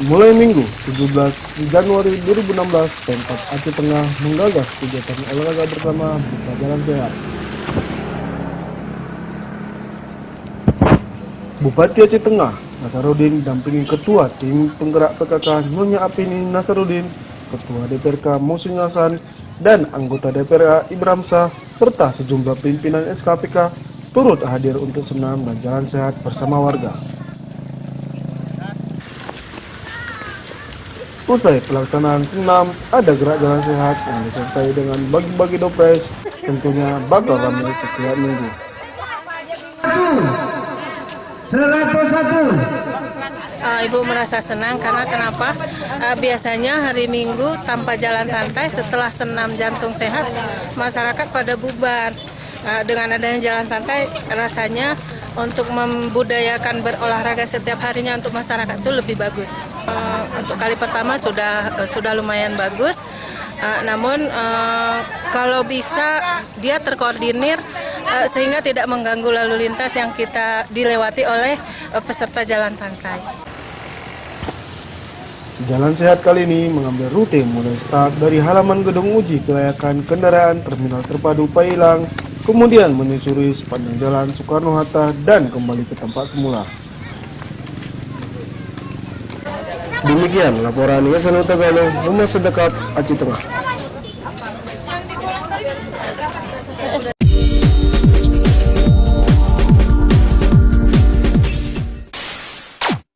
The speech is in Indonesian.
Mulai Minggu 17 Januari 2016, Pemkab Aceh Tengah menggagas kegiatan olahraga bersama Buka Jalan Sehat. Bupati Aceh Tengah, Nasarudin, dampingi Ketua Tim Penggerak PKK Nyonya Apini Nasarudin, Ketua DPRK Musin Hasan, dan anggota DPRK Ibrahim Shah, serta sejumlah pimpinan SKPK turut hadir untuk senam dan jalan sehat bersama warga. Usai pelaksanaan senam, ada gerak jalan sehat yang disertai dengan bagi-bagi dopres, tentunya bakal ramai setiap minggu. 101. Ibu merasa senang karena kenapa? Biasanya hari Minggu tanpa jalan santai setelah senam jantung sehat, masyarakat pada bubar. Dengan adanya jalan santai, rasanya untuk membudayakan berolahraga setiap harinya untuk masyarakat itu lebih bagus. Untuk kali pertama sudah lumayan bagus. Namun kalau bisa dia terkoordinir sehingga tidak mengganggu lalu lintas yang kita dilewati oleh peserta jalan santai. Jalan sehat kali ini mengambil rute mulai start dari halaman gedung uji kelayakan kendaraan Terminal Terpadu Pailang, kemudian menyusuri sepanjang jalan Soekarno-Hatta dan kembali ke tempat semula. Demikian laporan Yasanu Tagalo, Humas Sedekap, Aceh Tengah.